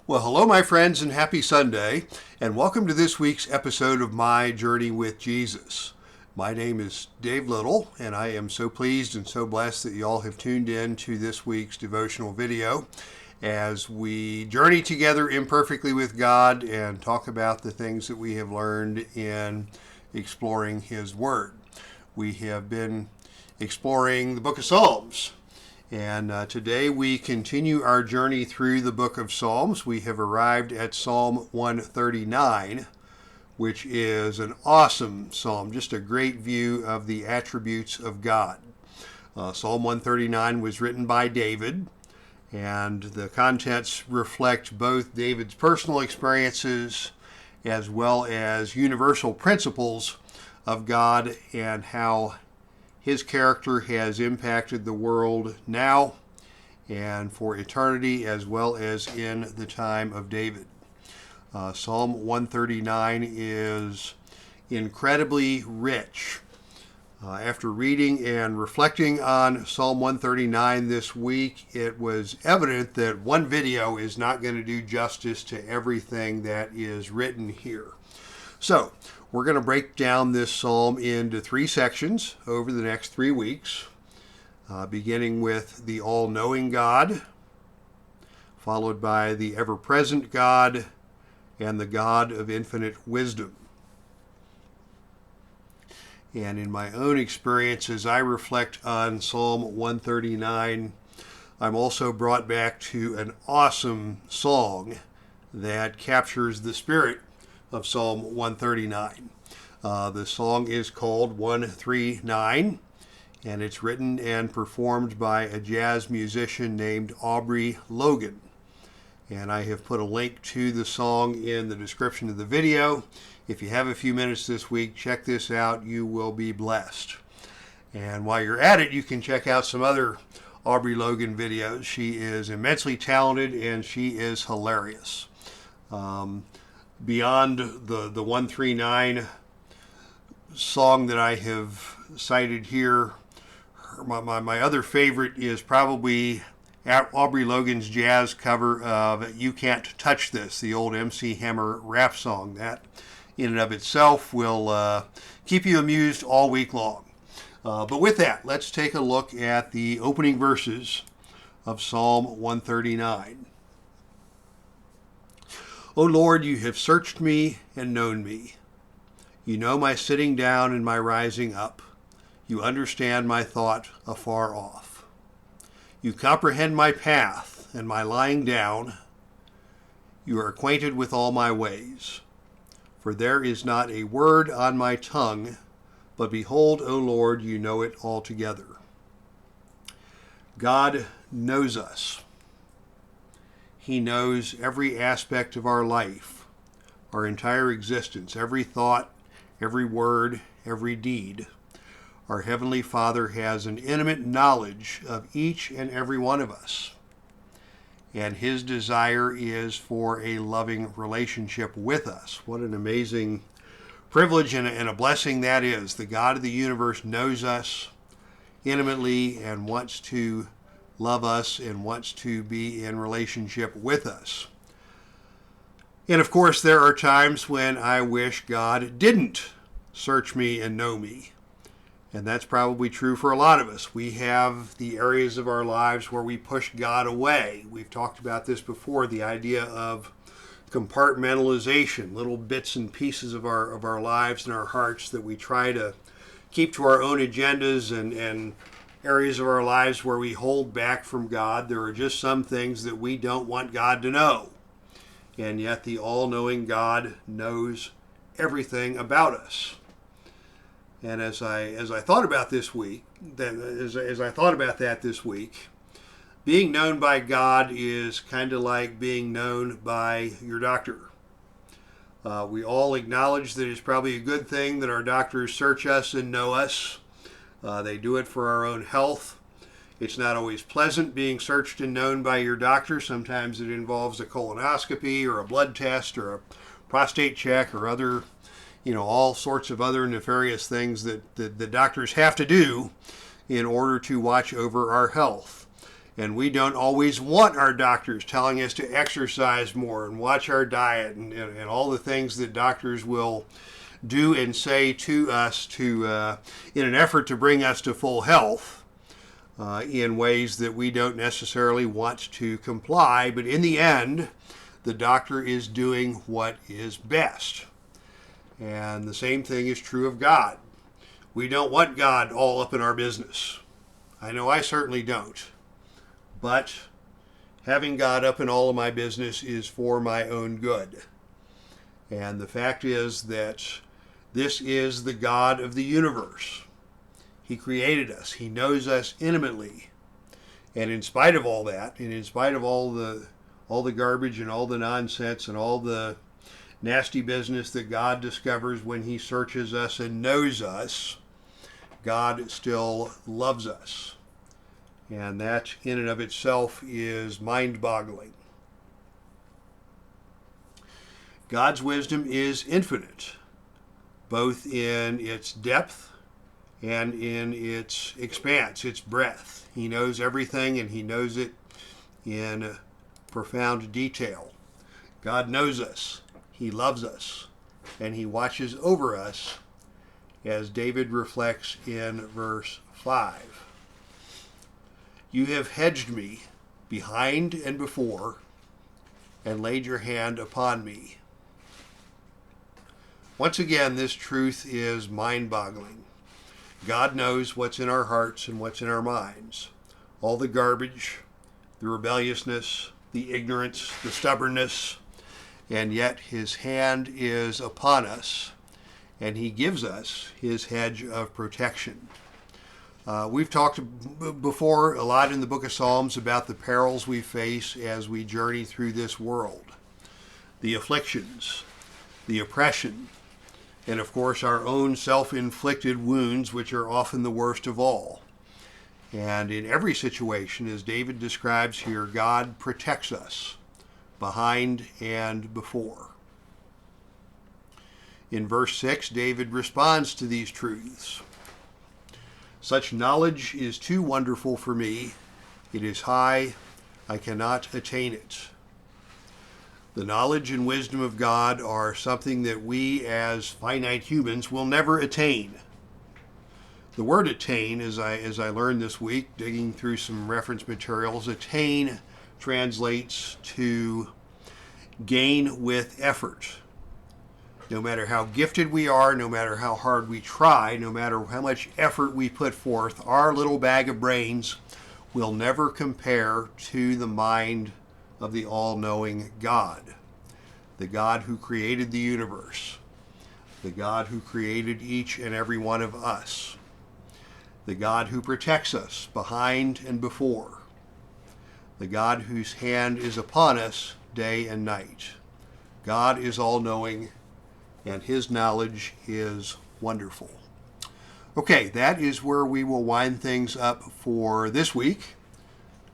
Well, hello, my friends, and happy Sunday, and welcome to this week's episode of My Journey with Jesus. My name is Dave Little, and I am so pleased and so blessed that you all have tuned in to this week's devotional video as we journey together imperfectly with God and talk about the things that we have learned in exploring His Word. We have been exploring the book of Psalms. And today we continue our journey through the book of Psalms. We have arrived at Psalm 139, which is an awesome psalm, just a great view of the attributes of God. Psalm 139 was written by David, and the contents reflect both David's personal experiences as well as universal principles of God and how His character has impacted the world now and for eternity, as well as in the time of David. Psalm 139 is incredibly rich. After reading and reflecting on Psalm 139 this week, it was evident that one video is not going to do justice to everything that is written here. So, we're going to break down this psalm into three sections over the next 3 weeks, beginning with the all-knowing God, followed by the ever-present God, and the God of infinite wisdom. And in my own experience, as I reflect on Psalm 139, I'm also brought back to an awesome song that captures the spirit of Psalm 139. The song is called 139, and it's written and performed by a jazz musician named Aubrey Logan. And I have put a link to the song in the description of the video. If you have a few minutes this week, check this out. You will be blessed. And while you're at it, you can check out some other Aubrey Logan videos. She is immensely talented and she is hilarious. Beyond the 139 song that I have cited here, my other favorite is probably Aubrey Logan's jazz cover of You Can't Touch This, the old MC Hammer rap song. That in and of itself will keep you amused all week long. But with that, let's take a look at the opening verses of Psalm 139. O Lord, you have searched me and known me. You know my sitting down and my rising up. You understand my thought afar off. You comprehend my path and my lying down. You are acquainted with all my ways. For there is not a word on my tongue, but behold, O Lord, you know it altogether. God knows us. He knows every aspect of our life, our entire existence, every thought, every word, every deed. Our Heavenly Father has an intimate knowledge of each and every one of us. And His desire is for a loving relationship with us. What an amazing privilege and a blessing that is. The God of the universe knows us intimately and wants to love us and wants to be in relationship with us. And of course, there are times when I wish God didn't search me and know me. And that's probably true for a lot of us. We have the areas of our lives where we push God away. We've talked about this before, the idea of compartmentalization, little bits and pieces of our lives and our hearts that we try to keep to our own agendas and areas of our lives where we hold back from God. There are just some things that we don't want God to know. And yet the all-knowing God knows everything about us. And as I thought about this week, as I thought about that this week, being known by God is kind of like being known by your doctor. We all acknowledge that it's probably a good thing that our doctors search us and know us. They do it for our own health. It's not always pleasant being searched and known by your doctor. Sometimes it involves a colonoscopy or a blood test or a prostate check or other, all sorts of other nefarious things that the doctors have to do in order to watch over our health. And we don't always want our doctors telling us to exercise more and watch our diet and all the things that doctors will do and say to us in an effort to bring us to full health in ways that we don't necessarily want to comply. But in the end, the doctor is doing what is best. And the same thing is true of God. We don't want God all up in our business. I know I certainly don't. But having God up in all of my business is for my own good. And the fact is that this is the God of the universe. He created us. He knows us intimately. And in spite of all that, and in spite of all the garbage and all the nonsense and all the nasty business that God discovers when he searches us and knows us, God still loves us. And that in and of itself is mind-boggling. God's wisdom is infinite, both in its depth and in its expanse, its breadth. He knows everything, and he knows it in profound detail. God knows us, he loves us, and he watches over us, as David reflects in verse 5. You have hedged me behind and before, and laid your hand upon me. Once again, this truth is mind-boggling. God knows what's in our hearts and what's in our minds. All the garbage, the rebelliousness, the ignorance, the stubbornness, and yet his hand is upon us, and he gives us his hedge of protection. We've talked before a lot in the book of Psalms about the perils we face as we journey through this world. The afflictions, the oppression, and of course our own self-inflicted wounds, which are often the worst of all. And in every situation, as David describes here, God protects us behind and before. In verse 6, David responds to these truths. Such knowledge is too wonderful for me. It is high. I cannot attain it. The knowledge and wisdom of God are something that we as finite humans will never attain. The word attain, as I learned this week, digging through some reference materials, attain translates to gain with effort. No matter how gifted we are, no matter how hard we try, no matter how much effort we put forth, our little bag of brains will never compare to the mind of the all-knowing God, the God who created the universe, the God who created each and every one of us, the God who protects us behind and before, the God whose hand is upon us day and night. God is all-knowing, and his knowledge is wonderful. Okay, that is where we will wind things up for this week.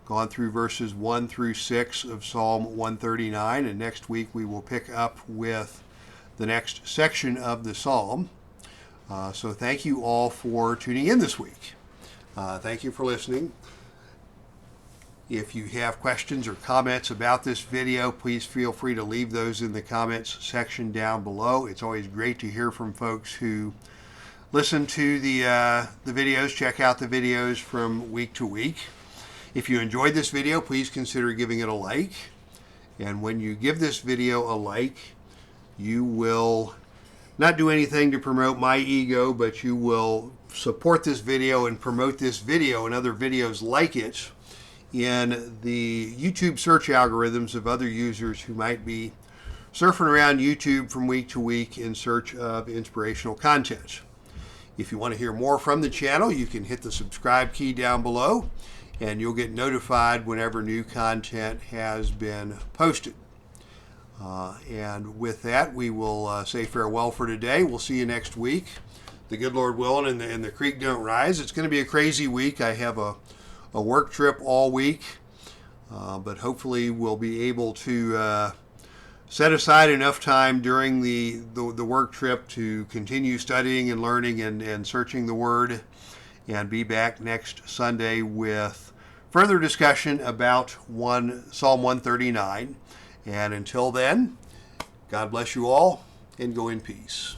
Gone through verses 1 through 6 of Psalm 139, and next week we will pick up with the next section of the psalm. So thank you all for tuning in this week. Thank you for listening. If you have questions or comments about this video, please feel free to leave those in the comments section down below. It's always great to hear from folks who listen to the videos, check out the videos from week to week. If you enjoyed this video, please consider giving it a like. And when you give this video a like, you will not do anything to promote my ego, but you will support this video and promote this video and other videos like it in the YouTube search algorithms of other users who might be surfing around YouTube from week to week in search of inspirational content. If you want to hear more from the channel, you can hit the subscribe key down below, and you'll get notified whenever new content has been posted. And with that, we will say farewell for today. We'll see you next week. The good Lord willing, and the creek don't rise. It's going to be a crazy week. I have a work trip all week, but hopefully we'll be able to set aside enough time during the work trip to continue studying and learning and searching the Word, and be back next Sunday with further discussion about Psalm 139. And until then, God bless you all, and go in peace.